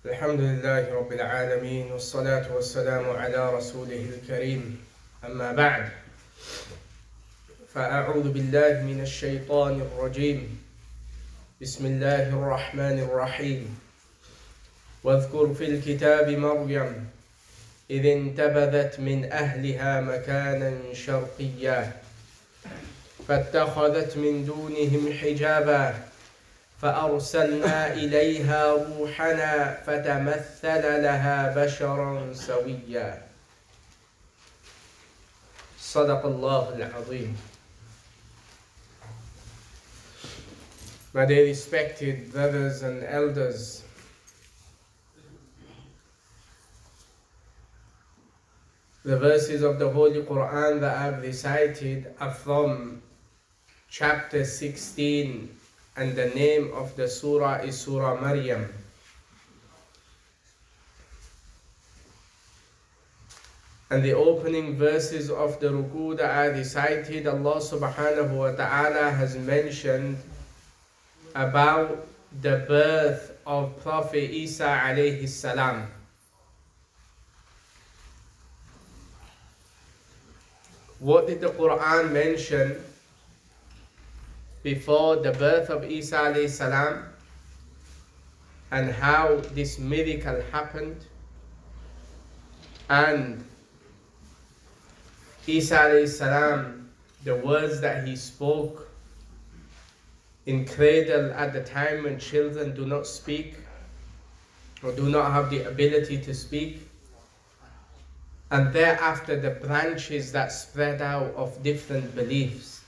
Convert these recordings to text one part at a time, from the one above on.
الحمد لله رب العالمين والصلاة والسلام على رسوله الكريم أما بعد فأعوذ بالله من الشيطان الرجيم بسم الله الرحمن الرحيم واذكر في الكتاب مريم إذ انتبذت من أهلها مكانا شرقيا فاتخذت من دونهم حجابا فأرسلنا إليها روحنا فتمثل لها بشرا سويا صدق الله العظيم. My dear respected brothers and elders, the verses of the Holy Quran that I've recited are from chapter 16, and the name of the surah is Surah Maryam. And the opening verses of the ruku that I recited, Allah subhanahu wa ta'ala has mentioned about the birth of Prophet Isa alayhi salam. What did the Quran mention before the birth of Isa alayhi salam and how this miracle happened? And Isa alayhi salam, the words that he spoke in cradle at the time when children do not speak or do not have the ability to speak, and thereafter the branches that spread out of different beliefs.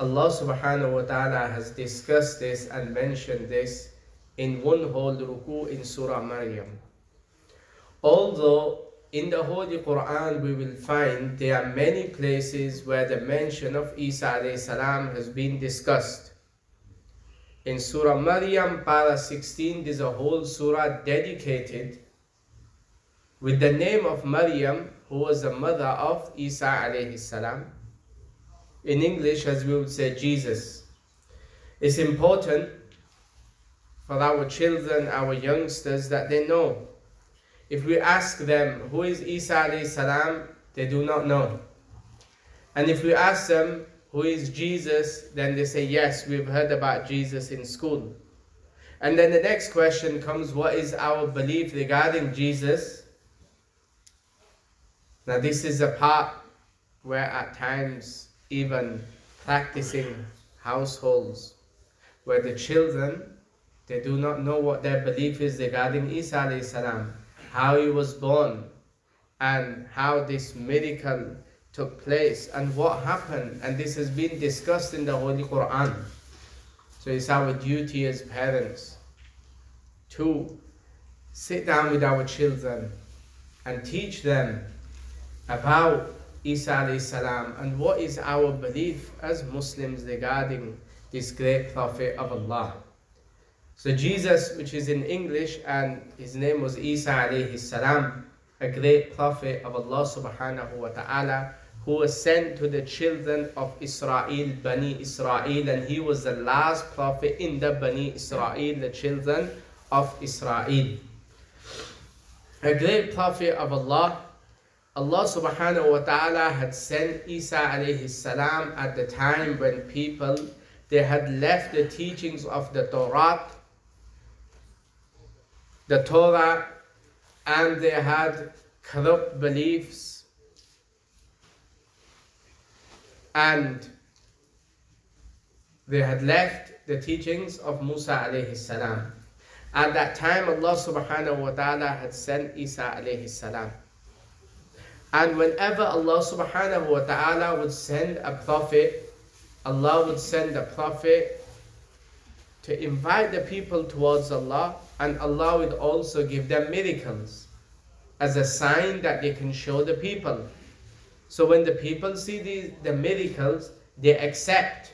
Allah subhanahu wa ta'ala has discussed this and mentioned this in one whole ruku in Surah Maryam. Although in the Holy Quran we will find there are many places where the mention of Isa alayhi salam has been discussed. In Surah Maryam, para 16, there's a whole surah dedicated with the name of Maryam, who was the mother of Isa alayhi salam. In English, as we would say, Jesus. It's important for our children, our youngsters, that they know. If we ask them, who is Isa alayhi salam, they do not know. And if we ask them, who is Jesus, then they say, yes, we've heard about Jesus in school. And then the next question comes, what is our belief regarding Jesus? Now this is a part where at times even practicing households where the children, they do not know what their belief is regarding Isa alayhi salam, how he was born and how this miracle took place and what happened, and this has been discussed in the Holy Quran. So it's our duty as parents to sit down with our children and teach them about Isa alayhi salam and what is our belief as Muslims regarding this great prophet of Allah. So Jesus, which is in English, and his name was Isa alayhi salam, a great prophet of Allah subhanahu wa ta'ala, who was sent to the children of Israel, Bani Israel, and he was the last prophet in the Bani Israel, the children of Israel. A great prophet of Allah. Allah subhanahu wa ta'ala had sent Isa alayhi salam at the time when people, they had left the teachings of the Torah, and they had corrupt beliefs, and they had left the teachings of Musa alayhi salam. At that time, Allah subhanahu wa ta'ala had sent Isa alayhi salam. And whenever Allah subhanahu wa ta'ala would send a prophet, Allah would send a prophet to invite the people towards Allah, and Allah would also give them miracles as a sign that they can show the people. So when the people see the miracles, they accept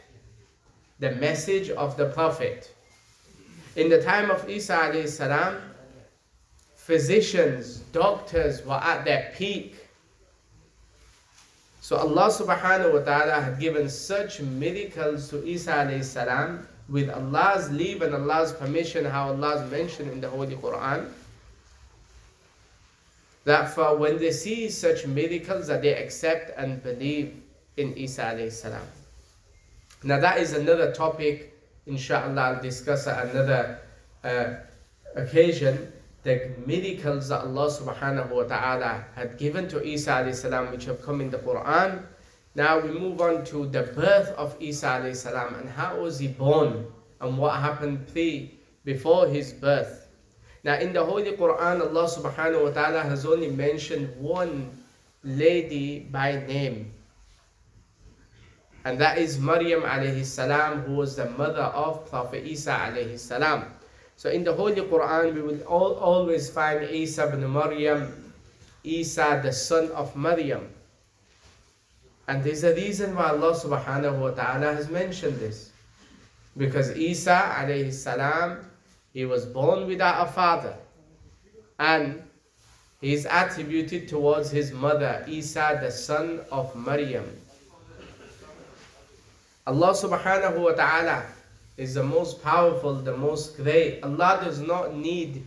the message of the prophet. In the time of Isa alayhi salam, physicians, doctors were at their peak. So Allah subhanahu wa ta'ala had given such miracles to Isa alayhi salam with Allah's leave and Allah's permission, how Allah is mentioned in the Holy Quran, that for when they see such miracles that they accept and believe in Isa alayhi salam. Now that is another topic, inshallah, I'll discuss at another occasion, the miracles that Allah subhanahu wa ta'ala had given to Isa alayhi salam, which have come in the Quran. Now we move on to the birth of Isa alayhi salam, and how was he born and what happened before his birth. Now in the Holy Quran, Allah subhanahu wa ta'ala has only mentioned one lady by name, and that is Maryam alayhi salam, who was the mother of Prophet Isa alayhi salam. So in the Holy Quran, we will always find Isa ibn Maryam, Isa the son of Maryam. And there's a reason why Allah subhanahu wa ta'ala has mentioned this. Because Isa alayhi salam, he was born without a father. And he is attributed towards his mother, Isa the son of Maryam. Allah subhanahu wa ta'ala is the most powerful, the most great. Allah does not need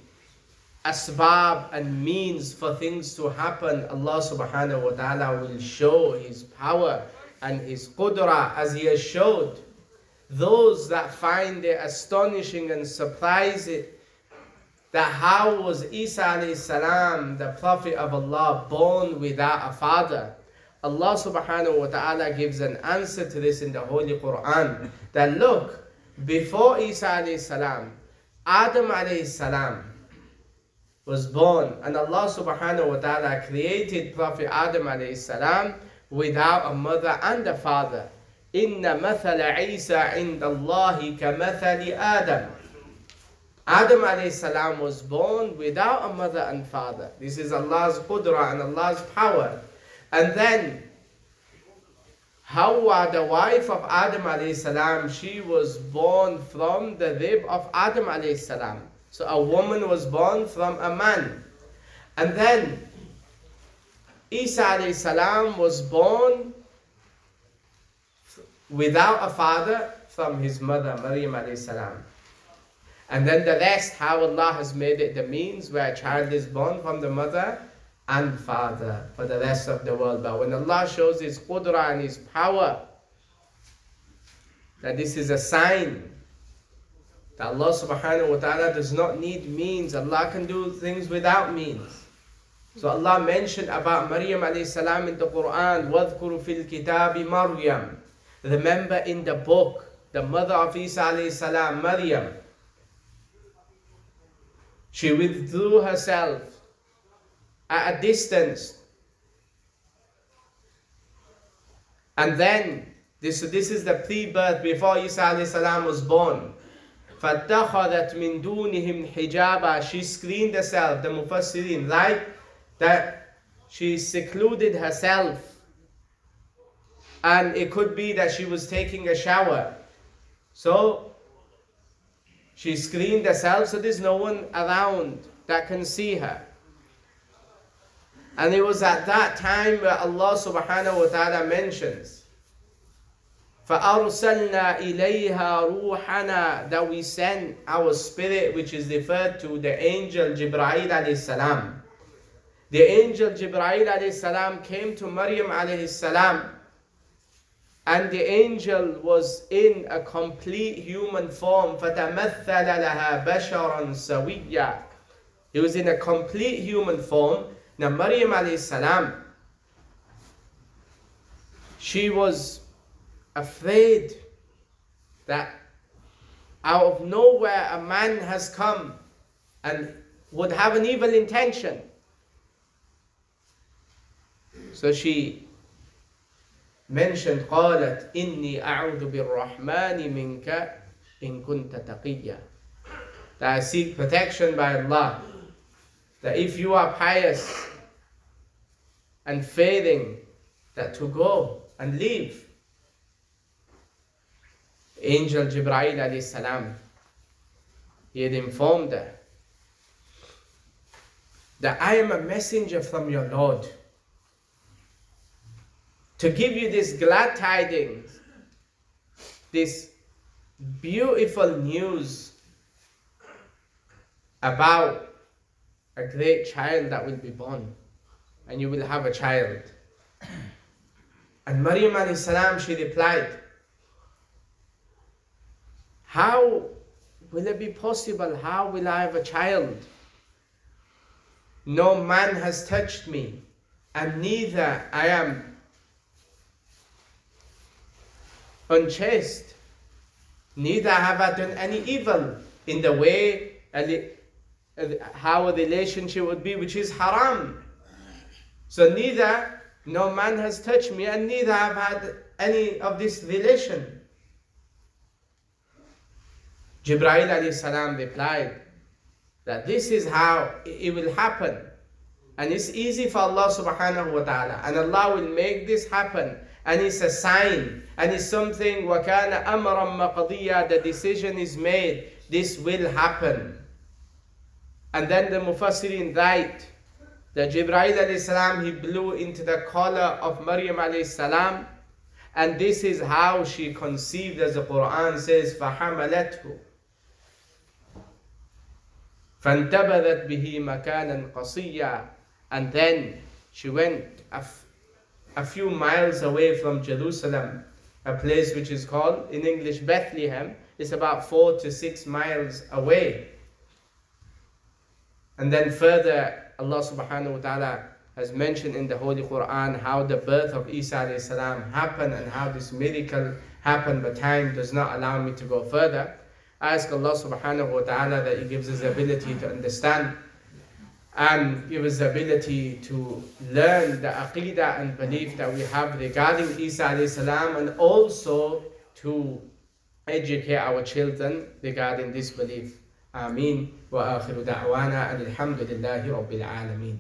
asbab and means for things to happen. Allah subhanahu wa ta'ala will show His power and His qudra as He has showed. Those that find it astonishing and surprising that how was Isa alayhi salam, the Prophet of Allah, born without a father? Allah subhanahu wa ta'ala gives an answer to this in the Holy Quran. That look, before Isa alayhi salam, Adam alayhi salam was born, and Allah subhanahu wa ta'ala created Prophet Adam alayhi salam without a mother and a father. Inna mathala Isa indallahi ka mathali Adam. Adam alayhi salam was born without a mother and father. This is Allah's qudra and Allah's power. And then Hawa, the wife of Adam alayhi salam, she was born from the rib of Adam alayhi salam. So a woman was born from a man. And then Isa alayhi salam was born without a father from his mother, Maryam alayhi salam. And then the rest, how Allah has made it the means where a child is born from the mother and father for the rest of the world. But when Allah shows His qudra and His power, that this is a sign that Allah subhanahu wa ta'ala does not need means. Allah can do things without means. So Allah mentioned about Maryam alayhi salam in the Quran, وَاذْكُرُ فِي الْكِتَابِ مَرْيَمْ. Remember in the book, the mother of Isa alayhi salam, Maryam. She withdrew herself at a distance. And then, this is the pre-birth, before Isa alayhi salam was born. فَاتَّخَذَتْ مِن دُونِهِمْ حِجَابًا. She screened herself, the Mufassirin, right? That she secluded herself. And it could be that she was taking a shower. So, she screened herself so there's no one around that can see her. And it was at that time where Allah subhanahu wa ta'ala mentions, فَأَرْسَلْنَا إِلَيْهَا رُوحَنَا, that we sent our spirit, which is referred to the angel Jibreel alayhi salam. The angel Jibreel alayhi salam came to Maryam alayhi salam, and the angel was in a complete human form. فَتَمَثَّلَ لَهَا بَشَرًا سَوِيًّا. He was in a complete human form. Now Maryam alayhi salam, she was afraid that out of nowhere a man has come and would have an evil intention. So she mentioned, قالت إني أعوذ بالرحمن منك إن كنت تقيا. That I seek protection by Allah, that if you are pious and failing, that to go and leave. Angel Jibreel alayhi salam, he had informed her that I am a messenger from your Lord to give you this glad tidings, this beautiful news about a great child that will be born. and you will have a child. And Maryam alayhi salam, she replied, how will it be possible? How will I have a child? No man has touched me, and neither I am unchaste, neither have I done any evil in the way how a relationship would be, which is haram. So neither, no man has touched me, and neither have had any of this relation. Jibreel alayhi salam replied that this is how it will happen. And it's easy for Allah subhanahu wa ta'ala. And Allah will make this happen. And it's a sign. And it's something, وَكَانَ أَمْرًا مَقَضِيًّا, the decision is made. This will happen. And then the Mufassirin write that Jibreel alayhi salam, he blew into the collar of Maryam alayhi salam. And this is how she conceived, as the Quran says, فَحَمَلَتْهُ فَانْتَبَذَتْ بِهِ مَكَانًا قَصِيًّا. And then she went a few miles away from Jerusalem, a place which is called, in English, Bethlehem. It's about 4 to 6 miles away. And then further, Allah subhanahu wa ta'ala has mentioned in the Holy Quran how the birth of Isa alayhi salam happened and how this miracle happened, but time does not allow me to go further. I ask Allah subhanahu wa ta'ala that He gives us the ability to understand and give us the ability to learn the aqidah and belief that we have regarding Isa alayhi salam, and also to educate our children regarding this belief. Ameen. Wa akhiru da'wana and alhamdulillahi rabbil alameen.